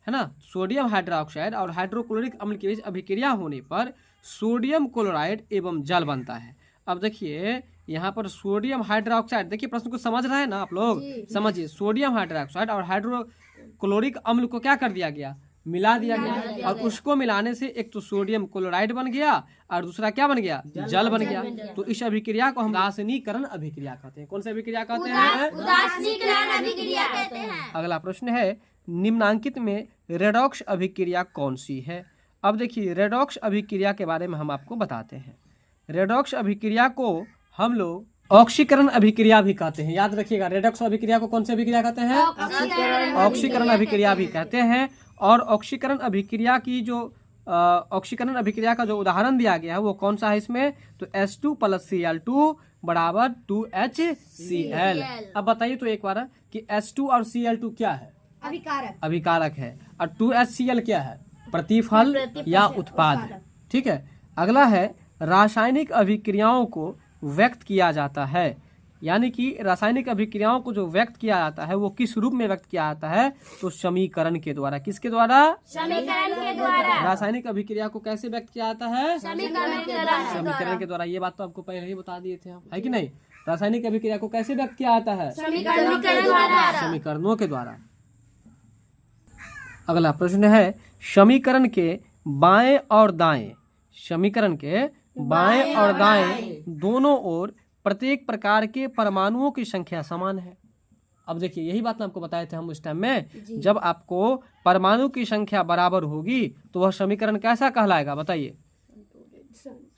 ना? सोडियम हाइड्रोक्साइड और हाइड्रोक्लोरिक अम्ल के बीच अभिक्रिया होने पर सोडियम क्लोराइड एवं जल बनता है। अब देखिए यहाँ पर सोडियम हाइड्रोक्साइड, देखिए प्रश्न को समझ रहे हैं ना आप लोग? समझिए, सोडियम हाइड्रोक्साइड और हाइड्रोक्लोरिक अम्ल को क्या कर दिया गया? मिला दिया गया, और उसको मिलाने से एक तो सोडियम क्लोराइड बन गया और दूसरा क्या बन गया? जल बन गया। तो इस अभिक्रिया को हम उदासीनीकरण अभिक्रिया कहते हैं। कौन सी अभिक्रिया कहते हैं? उदासीनीकरण अभिक्रिया कहते हैं। अगला प्रश्न है निम्नांकित में रेडॉक्स अभिक्रिया कौन सी है? अब देखिए, रेडॉक्स अभिक्रिया के बारे में हम आपको बताते हैं। रेडॉक्स अभिक्रिया को हम लोग ऑक्सीकरण अभिक्रिया भी कहते हैं। याद रखिएगा, रेडॉक्स अभिक्रिया को कौन सी अभिक्रिया कहते हैं? ऑक्सीकरण अभिक्रिया भी कहते हैं। और ऑक्सीकरण अभिक्रिया की जो ऑक्सीकरण अभिक्रिया का जो उदाहरण दिया गया है वो कौन सा है इसमें? तो H2 + Cl2 बराबर 2HCl। अब बताइए तो एक बार कि H2 और Cl2 क्या है? अभिकारक है। और 2HCl क्या है? प्रतिफल या उत्पाद है। ठीक है, अगला है रासायनिक अभिक्रियाओं को व्यक्त किया जाता है यानी कि रासायनिक अभिक्रियाओं को जो व्यक्त किया जाता है वो किस रूप में व्यक्त किया जाता है, तो समीकरण के द्वारा। किसके द्वारा? समीकरण के द्वारा। रासायनिक अभिक्रिया को कैसे व्यक्त किया जाता है? समीकरण के द्वारा। समीकरण के द्वारा। ये बात तो आपको पहले ही बता दिए थे हम, है कि नहीं? रासायनिक अभिक्रिया को कैसे व्यक्त किया जाता है? समीकरणों के द्वारा। समीकरणों के द्वारा। अगला प्रश्न है, समीकरण के बाएं और दाएं, समीकरण के बाएं और दाएं दोनों ओर प्रत्येक प्रकार के परमाणुओं की संख्या समान है। अब देखिए यही बात आपको बताए थे हम उस टाइम में, जब आपको परमाणु की संख्या बराबर होगी तो वह समीकरण कैसा कहलाएगा? बताइए।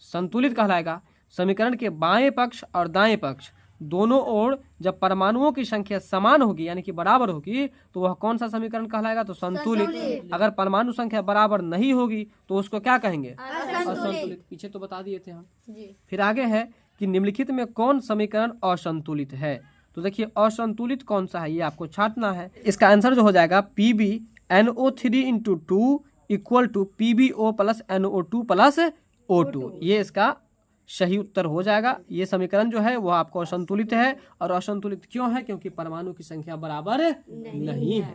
संतुलित कहलाएगा। समीकरण के बाएं पक्ष और दाएं पक्ष दोनों ओर जब परमाणुओं की संख्या समान होगी यानी कि बराबर होगी तो वह कौन सा समीकरण कहलाएगा? तो संतुलित। अगर परमाणु संख्या बराबर नहीं होगी तो उसको क्या कहेंगे? असंतुलित। पीछे तो बता दिए थे हम। फिर आगे है कि निम्नलिखित में कौन समीकरण असंतुलित है? तो देखिए असंतुलित कौन सा है ये आपको छांटना है। इसका आंसर जो हो जाएगा PbNO3 × 2 = PbO + NO2 + O2। ये इसका सही उत्तर हो जाएगा। ये समीकरण जो है वो आपको असंतुलित है। और असंतुलित क्यों है? क्योंकि परमाणु की संख्या बराबर नहीं है।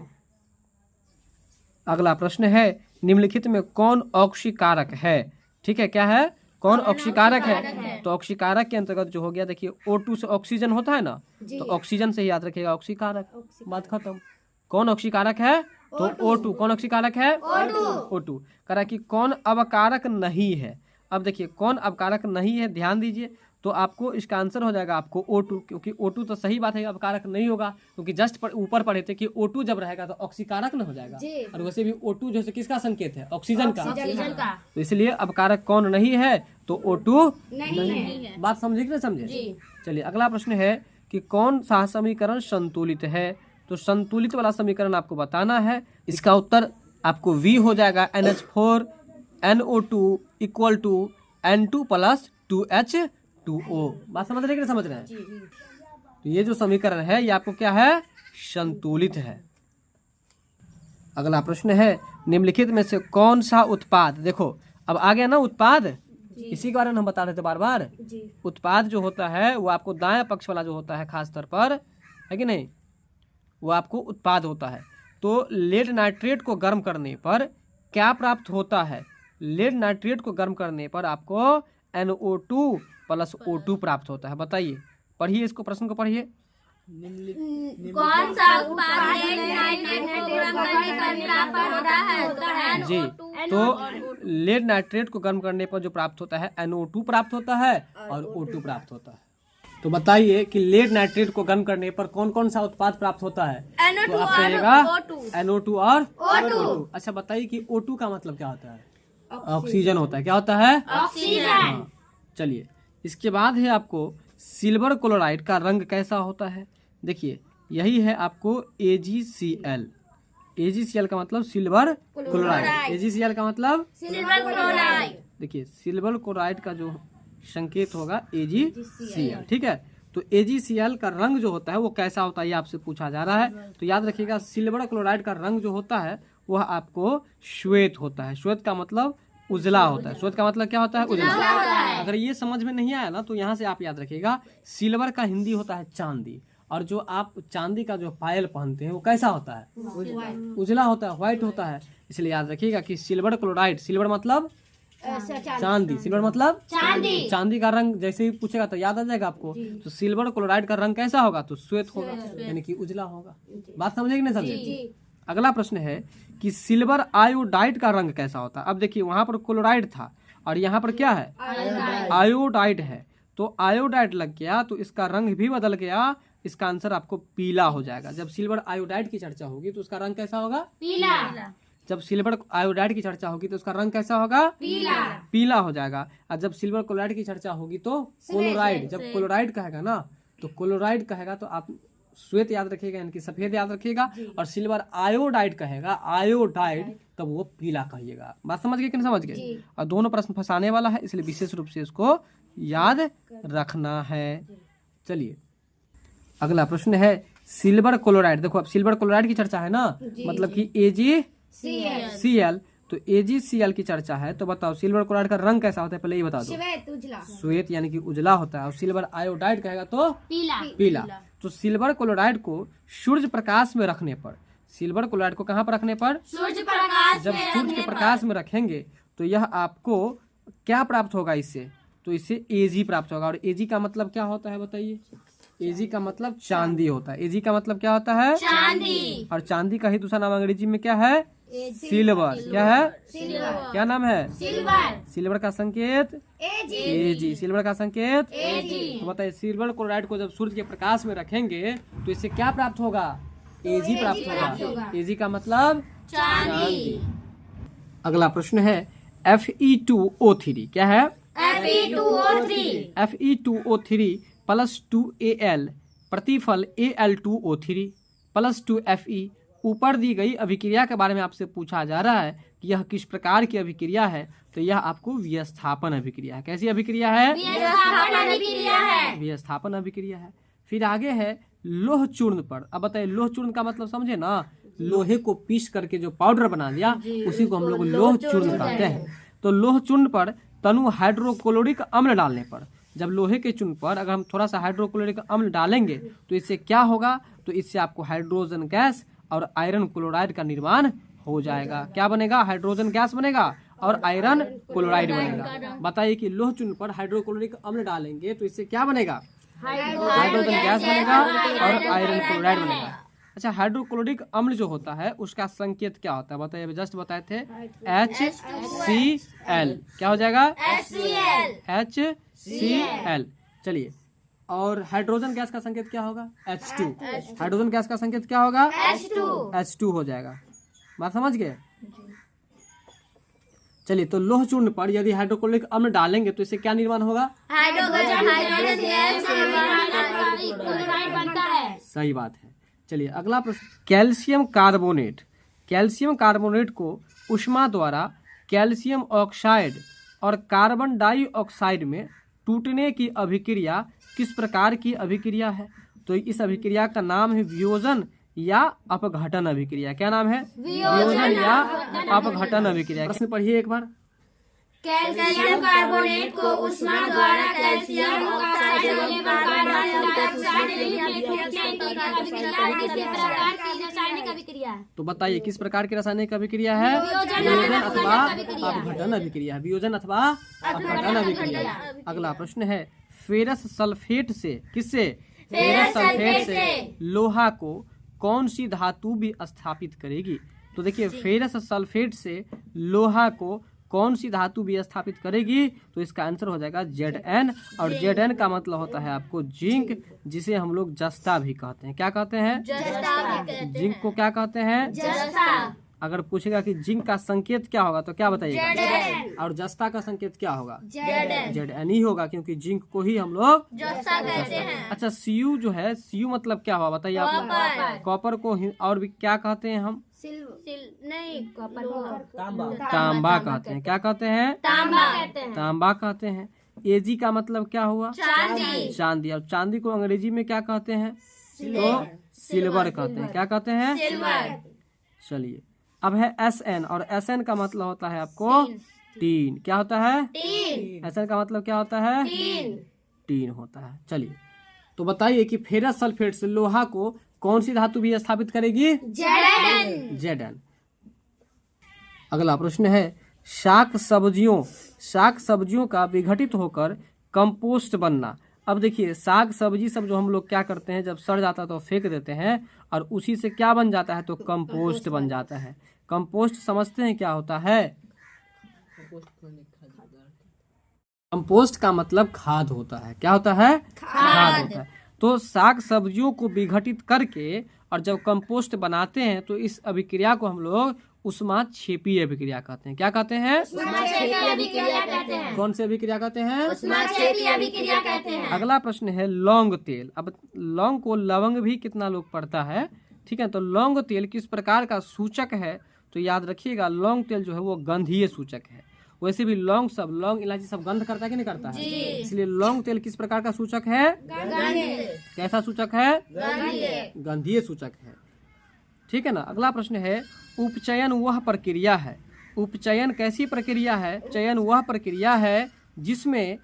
अगला प्रश्न है, निम्नलिखित में कौन ऑक्सीकारक है? ठीक है, क्या है? कौन ऑक्सीकारक है? तो ऑक्सीकारक के अंतर्गत जो हो गया, देखिए O2 से ऑक्सीजन होता है ना, तो ऑक्सीजन से ही याद रखिएगा ऑक्सीकारक। बात खत्म। कौन ऑक्सीकारक है? तो O2। कौन ऑक्सीकारक है? O2। कह रहा है कि कौन अवकारक नहीं है। अब देखिए कौन अवकारक नहीं है, ध्यान दीजिए, तो आपको इसका आंसर हो जाएगा आपको O2, क्योंकि O2 तो सही बात है, अवकारक नहीं होगा, क्योंकि जस्ट ऊपर पढ़े थे कि O2 जब रहेगा तो ऑक्सीकारक न हो जाएगा। और वैसे भी O2 जो है किसका संकेत है? ऑक्सीजन का। तो इसलिए अवकारक कौन नहीं है? तो O2 नहीं है। बात समझे कि नहीं समझे? चलिए अगला प्रश्न है कि कौन सा समीकरण संतुलित है? तो संतुलित वाला समीकरण आपको बताना है। इसका उत्तर आपको V हो जाएगा, NH4NO2 = N2 + 2H2O। बात समझ रहे हैं कि नहीं समझ रहे हैं? तो ये जो समीकरण है ये आपको क्या है? संतुलित है। अगला प्रश्न है, निम्नलिखित में से कौन सा उत्पाद, देखो अब आ गया ना उत्पाद, इसी के बारे में हम बता रहे थे बार बार। उत्पाद जो होता है वो आपको दाएं पक्ष वाला जो होता है खास तौर पर, है कि नहीं, वो आपको उत्पाद होता है। तो लेड नाइट्रेट को गर्म करने पर क्या प्राप्त होता है? लेड नाइट्रेट को गर्म करने पर आपको NO2 + O2 प्राप्त होता है। बताइए, पढ़िए इसको, प्रश्न को पढ़िए। कौन सा उत्पाद लेड नाइट्रेट को गर्म करने पर प्राप्त होता है? जी, तो लेड नाइट्रेट को गर्म करने पर जो प्राप्त होता है NO2 प्राप्त होता है और O2 प्राप्त होता है। तो बताइए कि लेड नाइट्रेट को गर्म करने पर कौन कौन सा उत्पाद प्राप्त होता है? तो आप कहिएगा NO2 और O2। अच्छा बताइए कि O2 का मतलब क्या होता है? ऑक्सीजन होता है। क्या होता है? ऑक्सीजन। हाँ। चलिए इसके बाद है आपको सिल्वर क्लोराइड का रंग कैसा होता है? देखिए यही है आपको AgCl। AgCl का मतलब सिल्वर क्लोराइड। AgCl का मतलब सिल्वर क्लोराइड। देखिए सिल्वर क्लोराइड का जो संकेत होगा AgCl। ठीक है, तो AgCl का रंग जो होता है वो कैसा होता है ये आपसे पूछा जा रहा है। तो याद रखिएगा सिल्वर क्लोराइड का रंग जो होता है वह आपको श्वेत होता है। श्वेत का मतलब उजला होता है। श्वेत का मतलब क्या होता है? उजला। अगर ये समझ में नहीं आया ना तो यहाँ से आप याद रखिएगा सिल्वर का हिंदी होता है चांदी, और जो आप चांदी का जो पायल पहनते हैं वो कैसा होता है? उजला होता है, व्हाइट होता है। इसलिए याद रखिएगा कि सिल्वर क्लोराइड, सिल्वर मतलब चांदी, सिल्वर मतलब चांदी। चांदी का रंग जैसे ही पूछेगा तो याद आ जाएगा आपको। तो सिल्वर क्लोराइड का रंग कैसा होगा? तो श्वेत होगा, यानी कि उजला होगा। बात समझे कि नहीं समझे? अगला प्रश्न है कि सिल्वर आयोडाइड का रंग कैसा होता है? अब देखिए वहां पर क्लोराइड था और यहाँ पर क्या है? आयोडाइड है। तो आयोडाइड लग गया तो इसका रंग भी बदल गया। इसका आंसर आपको पीला हो जाएगा। जब सिल्वर आयोडाइड की चर्चा होगी तो उसका रंग कैसा होगा? पीला। जब सिल्वर आयोडाइड की चर्चा होगी तो उसका रंग कैसा होगा? पीला हो जाएगा। और जब सिल्वर क्लोराइड की चर्चा होगी तो क्लोराइड। जब क्लोराइड कहेगा ना तो क्लोराइड कहेगा तो आप श्वेत याद रखिएगा, यानी कि सफेद याद रखिएगा। और सिल्वर आयोडाइड कहेगा, आयोडाइड, तब वो पीला कहिएगा। बात समझ गए कि नहीं समझ गए? और दोनों प्रश्न फंसाने वाला है, इसलिए विशेष रूप से इसको याद रखना है। चलिए अगला प्रश्न है सिल्वर क्लोराइड। देखो अब सिल्वर क्लोराइड की चर्चा है ना, मतलब कि AgCl तो AgCl की चर्चा है, तो बताओ सिल्वर क्लोराइड का रंग कैसा होता है, पहले ये बता दो। श्वेत उजला। श्वेत यानी कि उजला होता है। और सिल्वर आयोडाइड कहेगा तो पीला। तो सिल्वर क्लोराइड को सूर्य प्रकाश में रखने पर, सिल्वर क्लोराइड को कहाँ पर रखने पर, सूर्य प्रकाश जब सूर्य के प्रकाश में रखेंगे तो यह आपको क्या प्राप्त होगा इससे, तो इससे Ag प्राप्त होगा। और Ag का मतलब क्या होता है बताइए, Ag का मतलब चांदी होता है। Ag का मतलब क्या होता है, चांदी। और चांदी का ही दूसरा नाम अंग्रेजी में क्या है, सिल्वर। क्या है, सिल्वर। क्या नाम है, सिल्वर। सिल्वर का संकेत Ag, सिल्वर का संकेत Ag। तो बताइए सिल्वर क्लोराइड को जब सूर्य के प्रकाश में रखेंगे तो इससे क्या प्राप्त होगा, Ag प्राप्त होगा। Ag का मतलब चांदी। अगला प्रश्न है Fe2O3 क्या है, Fe2O3 Fe2O3 प्लस 2Al प्रतिफल Al2O3 प्लस 2Fe। ऊपर दी गई अभिक्रिया के बारे में आपसे पूछा जा रहा है कि यह किस प्रकार की अभिक्रिया है, तो यह आपको विस्थापन अभिक्रिया है। कैसी अभिक्रिया है, विस्थापन अभिक्रिया है। विस्थापन अभिक्रिया है। फिर आगे है लोह चूर्ण पर। अब बताइए लोह चूर्ण का मतलब समझे ना, लोहे को पीस करके जो पाउडर बना दिया उसी को हम लोग लोह चूर्ण कहते हैं। तो लोह चूर्ण पर तनु हाइड्रोक्लोरिक अम्ल डालने पर, जब लोहे के चूर्ण पर अगर हम थोड़ा सा हाइड्रोक्लोरिक अम्ल डालेंगे तो इससे क्या होगा, तो इससे आपको हाइड्रोजन गैस और आयरन क्लोराइड का निर्माण हो जाएगा। क्या बनेगा, हाइड्रोजन गैस बनेगा और आयरन क्लोराइड बनेगा। बताइए कि लोह चूर्ण पर हाइड्रोक्लोरिक अम्ल डालेंगे तो इससे क्या बनेगा, हाइड्रोजन गैस बनेगा और आयरन क्लोराइड बनेगा। अच्छा, हाइड्रोक्लोरिक अम्ल जो होता है उसका संकेत क्या होता है बताइए, जस्ट बताए थे HCl। क्या हो जाएगा, HCl। चलिए, और हाइड्रोजन गैस का संकेत क्या होगा, H2। हाइड्रोजन गैस का संकेत क्या होगा, H2 हो जाएगा। बात समझ गए। चलिए, तो लोह चूर्ण पर यदि हाइड्रोक्लोरिक अम्ल डालेंगे तो इससे क्या निर्माण होगा, हाइड्रोजन गैस क्लोराइड बनता है। सही बात है। चलिए अगला प्रश्न, कैल्शियम कार्बोनेट। कैल्शियम कार्बोनेट को ऊष्मा द्वारा कैल्शियम ऑक्साइड और कार्बन डाइऑक्साइड में टूटने की अभिक्रिया किस प्रकार की अभिक्रिया है, तो इस अभिक्रिया का नाम है वियोजन या अपघटन अभिक्रिया। क्या नाम है, वियोजन या अपघटन अभिक्रिया। प्रश्न पढ़िए एक बार। कैल्शियम कार्बोनेट को ऊष्मा द्वारा कैल्शियम ऑक्साइड और कार्बन डाइऑक्साइड में टूटने की अभिक्रिया किस प्रकार की रासायनिक अभिक्रिया है, तो बताइए किस प्रकार की रासायनिक अभिक्रिया है, वियोजन अथवा अपघटन अभिक्रिया। वियोजन अथवा अपघटन अभिक्रिया। अगला प्रश्न है फेरस सल्फेट से, किससे, फेरस सल्फेट से लोहा को कौन सी धातु भी स्थापित करेगी, तो देखिए फेरस सल्फेट से लोहा को कौन सी धातु भी स्थापित करेगी, तो इसका आंसर हो जाएगा Zn। और Zn का मतलब होता है आपको जिंक, जिसे हम लोग जस्ता भी कहते हैं। क्या कहते हैं, जिंक को क्या कहते हैं, जस्ता। अगर पूछेगा कि जिंक का संकेत क्या होगा तो क्या बताइएगा, और जस्ता का संकेत क्या होगा, Zn ही होगा, क्योंकि जिंक को ही हम लोग जस्ता कहते हैं। अच्छा, Cu जो है, Cu मतलब क्या हुआ बताइए आप लोग। कॉपर को और भी क्या कहते हैं हम, नहीं, तांबा कहते हैं। क्या कहते हैं, तांबा कहते हैं। तांबा कहते हैं। Ag का मतलब क्या हुआ, चांदी। चांदी। और चांदी को अंग्रेजी में क्या कहते हैं, तो सिल्वर कहते हैं। क्या कहते हैं, सिल्वर। चलिए, अब है Sn, और Sn का मतलब होता है आपको टीन। क्या होता है, टीन। Sn का मतलब क्या होता है, टीन। टीन होता है। चलिए, तो बताइए कि फेरस सल्फेट से लोहा को कौन सी धातु भी स्थापित करेगी, Zn। अगला प्रश्न है शाक सब्जियों का विघटित होकर कंपोस्ट बनना। अब देखिए साग सब्जी सब जो हम लोग क्या करते हैं, जब सड़ जाता है तो फेंक देते हैं और उसी से क्या बन जाता है, तो कंपोस्ट बन जाता है। कंपोस्ट समझते हैं क्या होता है, कंपोस्ट का मतलब खाद होता है। क्या होता है, खाद होता है। तो साग सब्जियों को विघटित करके और जब कंपोस्ट बनाते हैं तो इस अभिक्रिया को हम लोग ऊष्माक्षेपीय अभिक्रिया कहते हैं। क्या कहते हैं, कौन सी अभिक्रिया कहते हैं, अभिक्रिया कहते हैं। अगला प्रश्न है लौंग तेल। अब लौंग को लवंग भी कितना लोग पढ़ता है, ठीक है। तो लौंग तेल किस प्रकार का सूचक है, तो याद रखिएगा लौंग तेल जो है वो गंधीय सूचक है। वैसे भी लौंग इलायची सब गंध करता है कि नहीं करता है, इसलिए लौंग तेल किस प्रकार का सूचक है, कैसा सूचक है, गंधीय सूचक है। ठीक है ना। अगला प्रश्न है उपचयन वह प्रक्रिया है उपचयन कैसी प्रक्रिया है? चयन वह प्रक्रिया है जिसमें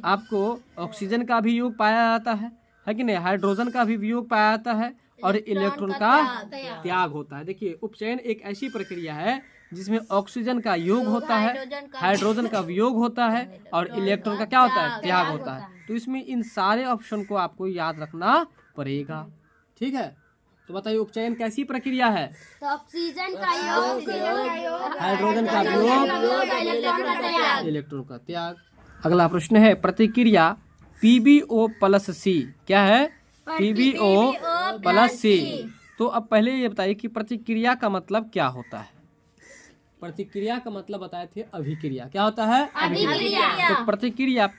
आपको ऑक्सीजन का भी योग पाया जाता है कि नहीं, हाइड्रोजन का भी योग पाया जाता है और इलेक्ट्रॉन का त्याग होता है। देखिए उपचयन एक ऐसी प्रक्रिया है जिसमें ऑक्सीजन का योग होता है, हाइड्रोजन का वियोग होता है और इलेक्ट्रॉन का क्या होता है? त्याग होता है। तो इसमें इन सारे ऑप्शन को आपको याद रखना पड़ेगा। ठीक है, तो बताइए उपचयन कैसी प्रक्रिया है? तो ऑक्सीजन का योग, हाइड्रोजन का वियोग, इलेक्ट्रॉन का त्याग। अगला प्रश्न है प्रतिक्रिया PbO + C क्या है? PbO + C। तो अब पहले ये बताइए कि प्रतिक्रिया का मतलब क्या होता है? प्रतिक्रिया का मतलब बताए थे अभिक्रिया। क्या होता है? अभिक्रिया। तो प्रतिक्रिया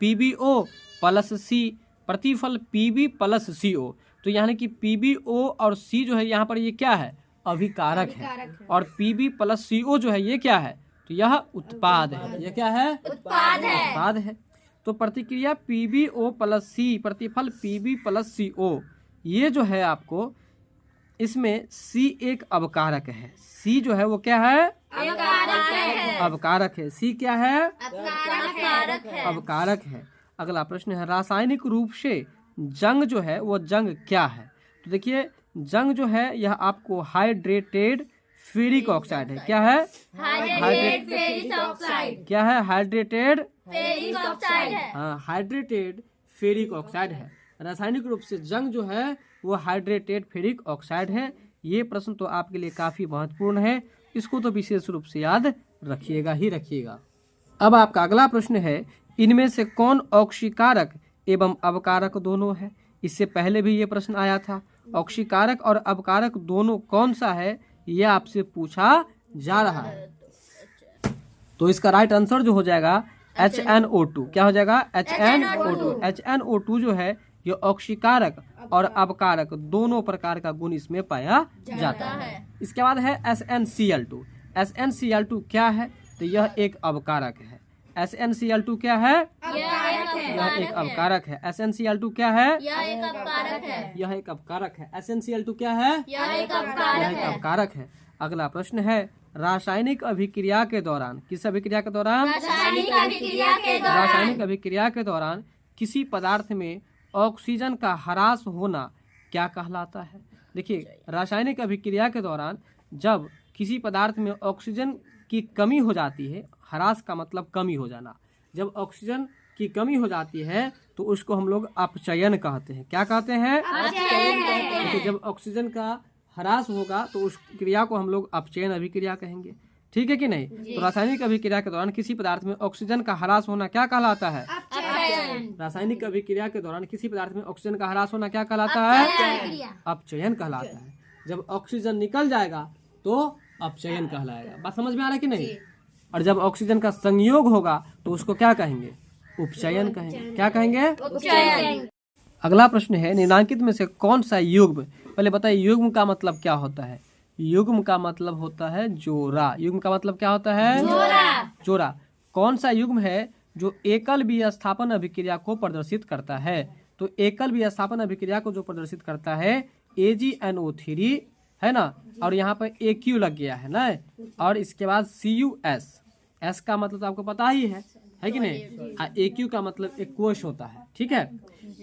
PbO + C, प्रतिफल Pb + CO। तो यानी कि PbO और C जो है यहाँ पर ये क्या है? अभिकारक है। और Pb + CO जो है ये क्या है? तो यह उत्पाद है। यह क्या है? उत्पाद है। तो प्रतिक्रिया PbO + C, प्रतिफल Pb + CO, ये जो है आपको इसमें C एक अवकारक है। C जो है वो क्या है? अवकारक है। C क्या है? अवकारक है। अगला प्रश्न है रासायनिक रूप से जंग जो है वो जंग क्या है? तो देखिए जंग जो है यह आपको हाइड्रेटेड फेरिक ऑक्साइड है। क्या है? Hydrated ferric oxide. क्या है? हाइड्रेटेड फेरिक ऑक्साइड है। हाँ, हाइड्रेटेड फेरिक ऑक्साइड है। रासायनिक रूप से जंग जो है वो हाइड्रेटेड फेरिक ऑक्साइड है। ये प्रश्न तो आपके लिए काफी महत्वपूर्ण है, इसको तो विशेष रूप से याद रखिएगा ही रखिएगा। अब आपका अगला प्रश्न है इनमें से कौन ऑक्सीकारक एवं अवकारक दोनों है? इससे पहले भी ये प्रश्न आया था। ऑक्सीकारक और अवकारक दोनों कौन सा है, यह आपसे पूछा जा रहा है। तो इसका राइट आंसर जो हो जाएगा HNO2। क्या हो जाएगा? HNO2। HNO2 जो है ये ऑक्सीकारक और अवकारक दोनों प्रकार का गुण इसमें पाया जाता है। इसके बाद है SnCl2। SnCl2 क्या है? तो यह एक अवकारक है। SnCl2 क्या है? यह एक अवकारक है। SnCl2 क्या है? यह एक अपकारक है। यह एक अपकारक है। SnCl2 क्या है? यह एक यह अपकारक एक है। अपकारक है। अगला प्रश्न है रासायनिक अभिक्रिया के दौरान, किस अभिक्रिया के दौरान? रासायनिक अभिक्रिया के दौरान रासायनिक अभिक्रिया के दौरान किसी पदार्थ में ऑक्सीजन का ह्रास होना क्या कहलाता है? देखिए रासायनिक अभिक्रिया के दौरान जब किसी पदार्थ में ऑक्सीजन की कमी हो जाती है, ह्रास का मतलब कमी हो जाना, जब ऑक्सीजन की कमी हो जाती है तो उसको हम लोग अपचयन कहते हैं। क्या कहते हैं? देखिए जब ऑक्सीजन का ह्रास होगा तो उस क्रिया को हम लोग अपचयन अभिक्रिया कहेंगे। ठीक है कि नहीं? तो रासायनिक अभिक्रिया के दौरान किसी पदार्थ में ऑक्सीजन का ह्रास होना क्या कहलाता है? रासायनिक अभिक्रिया के दौरान किसी पदार्थ में ऑक्सीजन का ह्रास होना क्या कहलाता है? अपचयन कहलाता है। जब ऑक्सीजन निकल जाएगा तो अपचयन कहलाएगा। बात समझ में आ रहा है कि नहीं? और जब ऑक्सीजन का संयोग होगा तो उसको क्या कहेंगे? उपचयन कहेंगे। क्या कहेंगे? अगला प्रश्न है निम्नलिखित में से कौन सा युग्म, पहले बताइए युग्म का मतलब क्या होता है? युग्म का मतलब होता है जोड़ा। युग्म का मतलब क्या होता है? जोड़ा। कौन सा युग्म है जो एकल विस्थापन अभिक्रिया को प्रदर्शित करता है? तो एकल विस्थापन अभिक्रिया को जो प्रदर्शित करता है AgNO3 है ना, और यहाँ पर AQ लग गया है ना, और इसके बाद CuS। S का मतलब तो आपको पता ही है कि नहीं? AQ का मतलब एक्वस होता है। ठीक है,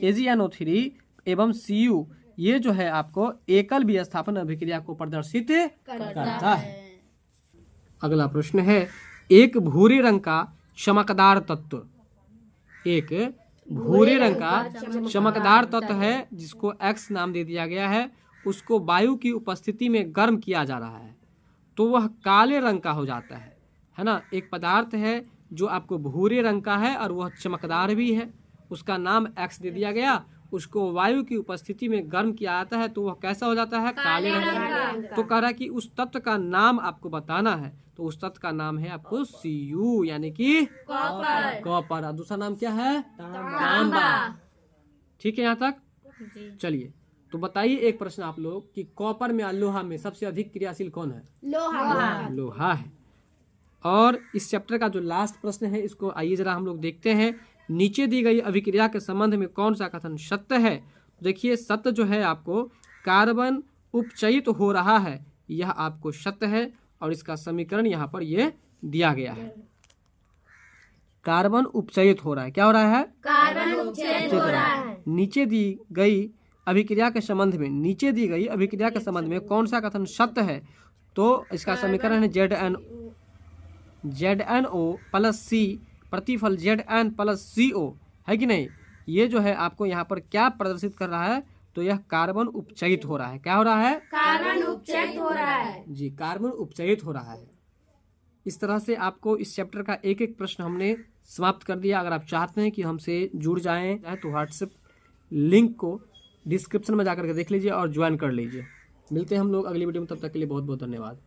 AgNO3 एवं Cu ये जो है आपको एकल विस्थापन अभिक्रिया को प्रदर्शित करता है। अगला प्रश्न है एक भूरे रंग का चमकदार तत्व, एक भूरे रंग का चमकदार तत्व है जिसको X नाम दे दिया गया है, उसको वायु की उपस्थिति में गर्म किया जा रहा है तो वह काले रंग का हो जाता है ना। एक पदार्थ है जो आपको भूरे रंग का है और वह चमकदार भी है, उसका नाम X दे दिया गया, उसको वायु की उपस्थिति में गर्म किया जाता है तो वह कैसा हो जाता है? काले रंग का। तो कह रहा है कि उस तत्व का नाम आपको बताना है, तो उस तत्व का नाम है आपको Cu यानी कि कॉपर। दूसरा नाम क्या है? तांबा। ठीक है यहाँ तक? चलिए तो बताइए एक प्रश्न आप लोग कि कॉपर में और लोहा में सबसे अधिक क्रियाशील कौन है? लोहा है। और इस चैप्टर का जो लास्ट प्रश्न है इसको आइए जरा हम लोग देखते हैं। नीचे दी गई अभिक्रिया के संबंध में कौन सा कथन सत्य है? देखिए सत्य जो है आपको कार्बन उपचयित हो रहा है, यह आपको सत्य है और इसका समीकरण यहाँ पर ये दिया गया है। कार्बन उपचयित हो रहा है, क्या हो रहा है? कार्बन उपचयित हो रहा है। नीचे दी गई अभिक्रिया के संबंध में, नीचे दी गई अभिक्रिया के संबंध में कौन सा कथन सत्य है? तो इसका समीकरण है ZnO प्लस C प्रतिफल Zn प्लस CO, है कि नहीं? ये जो है आपको यहाँ पर क्या प्रदर्शित कर रहा है? तो यह कार्बन उपचयित हो रहा है। क्या हो रहा है? कार्बन उपचयित हो रहा है जी, कार्बन उपचयित हो रहा है। इस तरह से आपको इस चैप्टर का एक एक प्रश्न हमने समाप्त कर दिया। अगर आप चाहते हैं कि हमसे जुड़ जाएं तो व्हाट्सएप लिंक को डिस्क्रिप्शन में जाकर के देख लीजिए और ज्वाइन कर लीजिए। मिलते हैं हम लोग अगली वीडियो में, तब तक के लिए बहुत बहुत धन्यवाद।